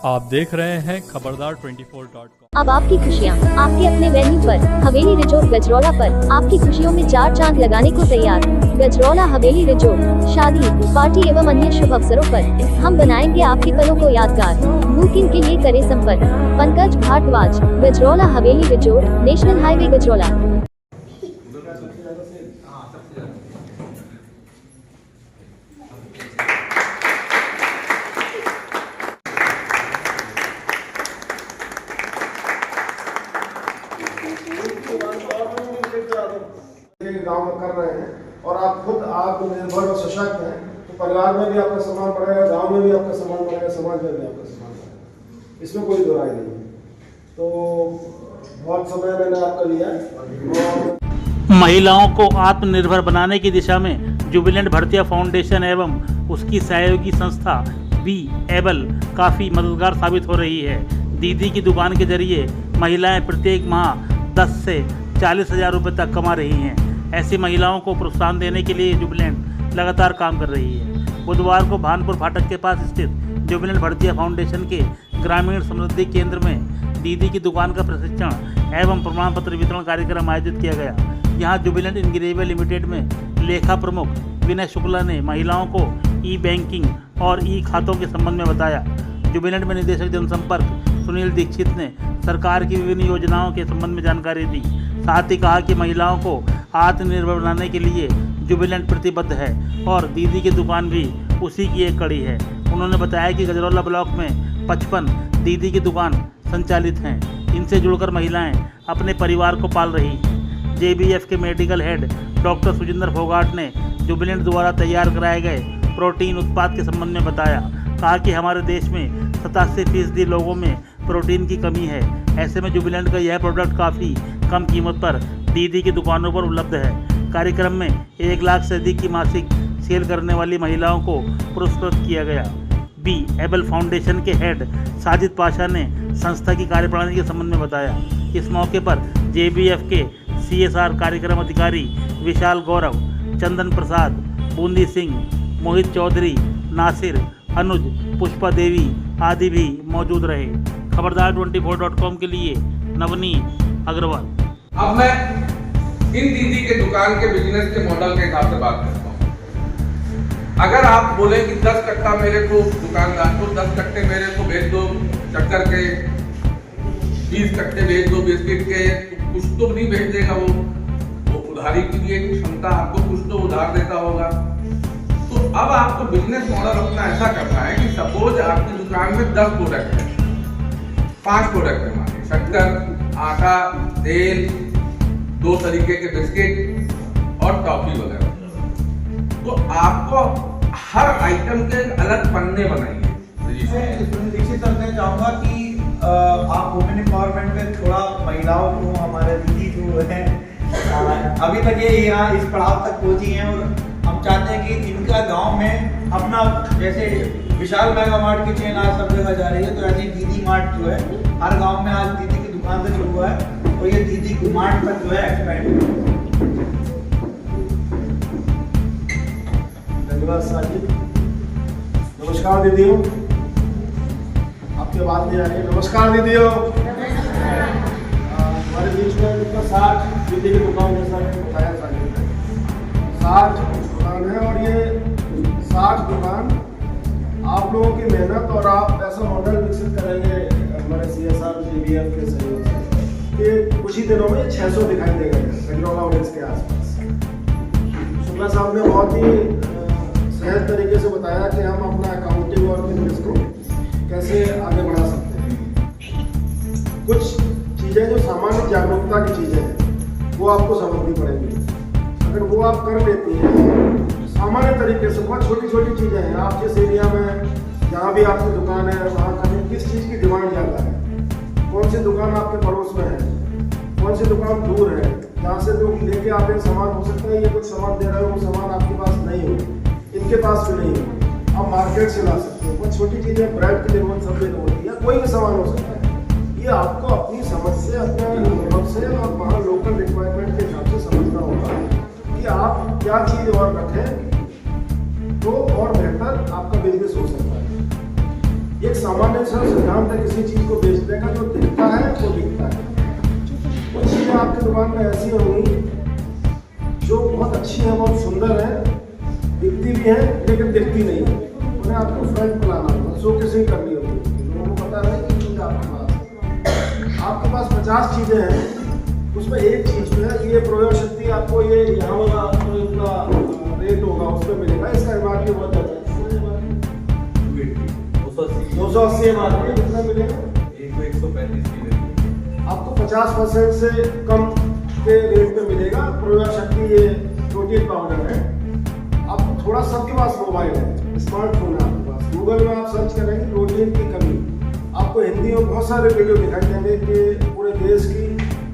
आप देख रहे हैं खबरदार 24.com। अब आपकी खुशियाँ आपके अपने वेन्यू पर हवेली रिजोर्ट गजरौला पर आपकी खुशियों में 4 चांद लगाने को तैयार। गजरौला हवेली रिजोर्ट शादी पार्टी एवं अन्य शुभ अवसरों पर हम बनाएंगे आपके पलों को यादगार। बुकिंग के लिए करें संपर्क पंकज भारद्वाज, गजरौला हवेली रिजोर्ट, नेशनल हाईवे गजरौला। गांव में कर रहे हैं और आप खुद आत्मनिर्भर और सशक्त हैं तो परिवार में भी आपका सम्मान बढ़ेगा, गांव में भी आपका सम्मान बढ़ेगा, समाज में भी आपका सम्मान बढ़ेगा, इसमें कोई दो राय नहीं है। तो बहुत समय मैंने आपका लिया। महिलाओं को आत्मनिर्भर बनाने की दिशा में जुबिलेंट भरतिया फाउंडेशन एवं उसकी सहयोगी संस्था बी एबल काफ़ी मददगार साबित हो रही है। दीदी की दुकान के जरिए महिलाएं प्रत्येक माह 10 से 40 हज़ार रुपये तक कमा रही हैं। ऐसी महिलाओं को प्रोत्साहन देने के लिए जुबिलेंट लगातार काम कर रही है। बुधवार को भानपुर फाटक के पास स्थित जुबिलेंट भरतिया फाउंडेशन के ग्रामीण समृद्धि केंद्र में दीदी की दुकान का प्रशिक्षण एवं प्रमाण पत्र वितरण कार्यक्रम आयोजित किया गया। यहाँ जुबिलेंट इंग्रेविया लिमिटेड में लेखा प्रमुख विनय शुक्ला ने महिलाओं को ई बैंकिंग और ई खातों के संबंध में बताया। जुबिलेंट में निदेशक जनसंपर्क सुनील दीक्षित ने सरकार की विभिन्न योजनाओं के संबंध में जानकारी दी। साथ ही कहा कि महिलाओं को आत्मनिर्भर बनाने के लिए जुबिलेंट प्रतिबद्ध है और दीदी की दुकान भी उसी की एक कड़ी है। उन्होंने बताया कि गजरौला ब्लॉक में 55 दीदी की दुकान संचालित हैं। इनसे जुड़कर महिलाएं अपने परिवार को पाल रही हैं। जेबीएफ के मेडिकल हेड डॉक्टर सुजिंदर फोगाट ने जुबिलेंट द्वारा तैयार कराए गए प्रोटीन उत्पाद के संबंध में बताया। कहा कि हमारे देश में 87% लोगों में प्रोटीन की कमी है। ऐसे में जुबिलेंट का यह प्रोडक्ट काफ़ी कम कीमत पर दीदी की दुकानों पर उपलब्ध है। कार्यक्रम में 1 लाख से अधिक की मासिक सेल करने वाली महिलाओं को पुरस्कृत किया गया। बी एबल फाउंडेशन के हेड साजिद पाशा ने संस्था की कार्यप्रणाली के संबंध में बताया। इस मौके पर जेबीएफ के CSR कार्यक्रम अधिकारी विशाल गौरव, चंदन प्रसाद, बूंदी सिंह, मोहित चौधरी, नासिर, अनुज, पुष्पा देवी आदि भी मौजूद रहे। खबरदार 24.com के लिए नवनीत अग्रवाल। अब मैं इन दीदी के दुकान के बिजनेस के मॉडल के हिसाब से बात करता हूँ। अगर आप बोले कि 10 कट्टा मेरे को दुकानदार को 10 कट्टे मेरे को भेज दो शक्कर के, 20 कट्टे भेज दो बिस्किट के, तो कुछ तो नहीं भेज देगा वो उधारी की लिए क्षमता आपको कुछ तो उधार देता होगा। तो अब आपको बिजनेस मॉडल अपना ऐसा करना है कि सपोज आपकी दुकान में 10 प्रोडक्ट है, 5 प्रोडक्ट है, मानिए शक्कर, आटा, तेल, 2 तरीके के बिस्किट और टॉफी वगैरह। तो आपको हर आइटम के अलग पन्ने बनाइए। दीक्षित करना चाहूँगा कि आप वुमेन एम्पावरमेंट में थोड़ा महिलाओं को, हमारे दीदी जो है अभी तक ये यहाँ इस पड़ाव तक पहुँची हैं और हम चाहते हैं कि इनका गांव में अपना, जैसे विशाल मेगा मार्ट की चेन आज सब जगह जा रही है, तो ऐसी दीदी मार्ट जो है हर गांव में आज दीदी की दुकान से शुरू हुआ है और ये दीदी की मार्ट तक जो है एक्सपेंड। धन्यवाद साजिद। नमस्कार दीदियों, आपकी आवाज नहीं आ रही है। नमस्कार दीदियों। हमारे बीच में 60 दीदी की दुकान, जैसा बताया साजिद, 60 दुकान है और ये 60 दुकान आप लोगों की मेहनत और आप ऐसा मॉडल विकसित करेंगे हमारे CSR JBF के सहयोग से कि कुछ ही दिनों में 600 दिखाई देगा गजरौला और इसके आसपास। शुक्ला साहब ने बहुत ही सहज तरीके से बताया कि हम अपना अकाउंटिंग और बिजनेस को कैसे आगे बढ़ा सकते हैं। कुछ चीज़ें जो सामान्य जागरूकता की चीज़ें हैं वो आपको समझनी पड़ेंगी। अगर वो आप कर लेती हैं सामान्य तरीके से, बहुत छोटी छोटी चीज़ें हैं। आप जिस एरिया में जहाँ भी आपकी दुकान है वहाँ कहीं किस चीज़ की डिमांड ज़्यादा है, कौन सी दुकान आपके पड़ोस में है, कौन सी दुकान दूर है जहाँ से लोग लेके आते हैं सामान। हो सकता है ये कुछ सामान दे रहे हो, वो सामान आपके पास नहीं हो, इनके पास भी नहीं हो, आप मार्केट से ला सकते हो। बहुत छोटी चीज़ें, ब्रेड की जरूरत सब जगह होती है, कोई भी सामान हो सकता है। ये आपको अपनी समझ से, अपने अनुभव से और वहाँ लोकल रिक्वायरमेंट के हिसाब से समझना होगा कि आप क्या चीज़ और रखें तो और बेहतर आपका बिजनेस हो सकता है। एक सामान्य सा सिद्धांत है किसी चीज को बेचने का, जो दिखता है वो बिकता है। कुछ चीजें आपकी दुकान में ऐसी होंगी जो बहुत अच्छी है, बहुत सुंदर है, दिखती भी है लेकिन दिखती नहीं है, उन्हें आपको फ्रंट पे लाना होगा, शोकेसिंग करनी होगी। लोगों को पता है कि चीज आपके पास 50 चीजें हैं, उसमें एक चीज जो है ये प्रयोग शक्ति आपको ये यहाँ होगा तो इसका रेट होगा उस पर मिलेगा, इसका MRP बहुत ज़्यादा है, 280 MRP कितना मिलेगा? 135 की आपको 50% से कम के रेट पे मिलेगा। प्रयोग शक्ति ये प्रोटीन पाउडर है। आपको थोड़ा सबके पास मोबाइल है, स्मार्टफोन है आपके पास, गूगल में आप सर्च करेंगे प्रोटीन की कमी, आपको हिंदी में बहुत सारे वीडियो दिखाई देंगे कि पूरे देश की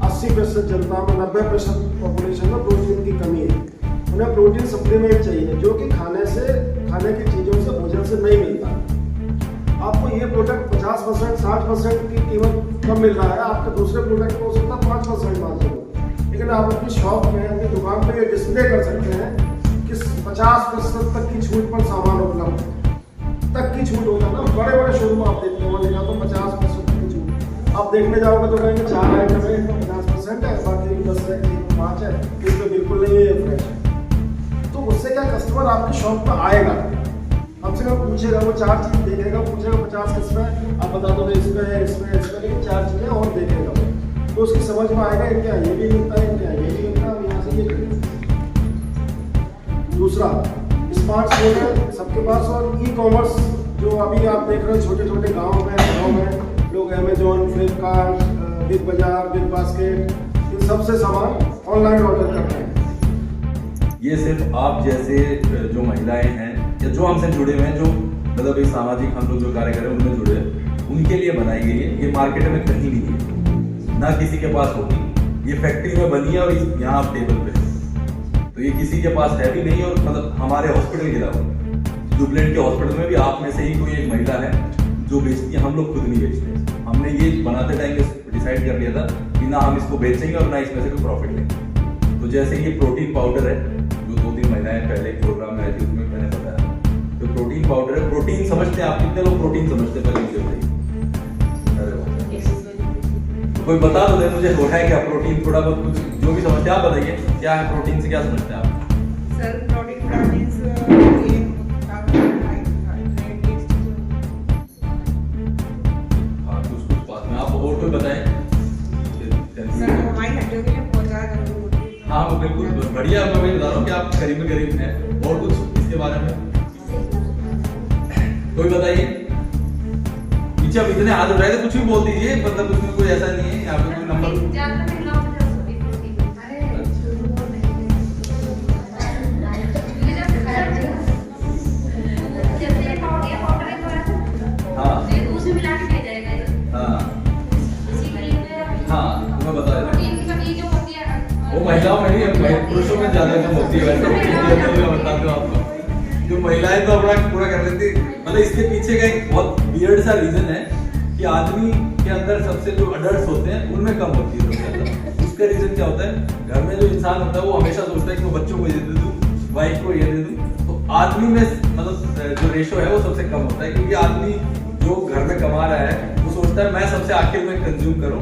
80% जनता में 90% पॉपुलेशन में प्रोटीन की कमी है। उन्हें प्रोटीन सप्लीमेंट चाहिए जो कि खाने की चीज़ों से, भोजन से नहीं मिलता। आपको ये प्रोडक्ट 50% 60% की कीमत कम मिल रहा है, आपके दूसरे प्रोडक्ट को हो सकता है 5% मार्जिन हो, लेकिन आप अपनी शॉप में, अपनी दुकान पर ये डिस्प्ले कर सकते हैं कि 50% तक की छूट पर सामान उपलब्ध तक की छूट होगा ना। बड़े बड़े शोरूम आप देखते हो लेगा तो 50% तक की छूट, आप देखने जाओगे तो कहेंगे 4 आइटम है इनका 50% है, बाकी 10 है, 5 है, इसमें बिल्कुल नहीं है, फ्रेश है। तो उससे क्या कस्टमर आपकी शॉप पर आएगा, हमसे कब पूछेगा, वो 4 चीज़ देखेगा, पूछेगा 50 किस में, आप बता दो इसमें है, इसमें लेकिन 4 चीज़ें और देखेगा तो उसकी समझ में आएगा इनके ये भी मिलता है, इनके ये भी मिलता है, हम यहाँ से ये करेंगे। दूसरा स्मार्टफोन है सबके पास, और ई-कॉमर्स जो अभी आप देख रहे हो छोटे छोटे गाँव में लोग अमेजोन, फ्लिपकार्ट, बिग बाजार, बिग बास्केट, इन सबसे सामान ऑनलाइन ऑर्डर करते हैं। ये सिर्फ आप जैसे जो महिलाएं हैं या जो हमसे जुड़े हुए हैं, जो मतलब ये सामाजिक हम लोग जो कार्य कर रहे हैं उनमें जुड़े हैं, उनके लिए बनाई गई है। ये मार्केट में कहीं नहीं है, ना किसी के पास होगी, ये फैक्ट्री में बनी है और यहाँ आप टेबल पे, तो ये किसी के पास है भी नहीं। और मतलब हमारे हॉस्पिटल के अलावा जुबलेंट के हॉस्पिटल में भी आप में से ही कोई एक महिला है जो बेचती है, हम लोग खुद नहीं बेचते। हमने ये बनाते टाइम डिसाइड कर लिया था कि ना हम इसको बेचेंगे और ना इसमें से कोई प्रॉफिट लेंगे। तो जैसे ये प्रोटीन पाउडर है जो 2-3 महिलाएं पहले प्रोग्राम में आई थी उसमें मैंने बताया, तो प्रोटीन पाउडर है। प्रोटीन समझते हैं आप, कितने लोग प्रोटीन समझते हैं पहले मुझे बताइए? तो कोई बता दो दे मुझे, हो है क्या प्रोटीन? थोड़ा बहुत कुछ जो भी समझते हैं आप बताइए, क्या है प्रोटीन से क्या समझते हैं आप? सर प्रोटीन मींस हाँ कुछ बात में आप और कोई बताएं। सर हमारी हड्डियों के लिए बहुत ज़्यादा जरूरी होती है। हाँ बिल्कुल बढ़िया, मैं वही बता रहा हूँ कि आप करीब में करीब हैं। और कुछ इसके बारे में कोई बताइए? पीछे अब इतने हाथ उठाए थे, कुछ भी बोल दीजिए, मतलब उसमें कोई ऐसा नहीं है, यहाँ पे कोई नंबर। वो महिलाओं में नहीं, पुरुषों में ज्यादा कम होती है वैसे। मैं बताता हूँ आपको, जो महिलाएं तो अपना पूरा कर लेती, मतलब इसके पीछे का एक बहुत वियर्ड सा रीजन है कि आदमी के अंदर सबसे जो अडल्ट होते हैं उनमें कम होती है सबसे ज्यादा। उसका रीजन क्या होता है, घर में जो इंसान होता है वो हमेशा सोचता है कि मैं बच्चों को ये दे दूं, वाइफ को ये दे दूं। तो आदमी में मतलब जो रेशो है वो सबसे कम होता है, क्योंकि आदमी जो घर में कमा रहा है वो सोचता है मैं सबसे आखिर में कंज्यूम करूं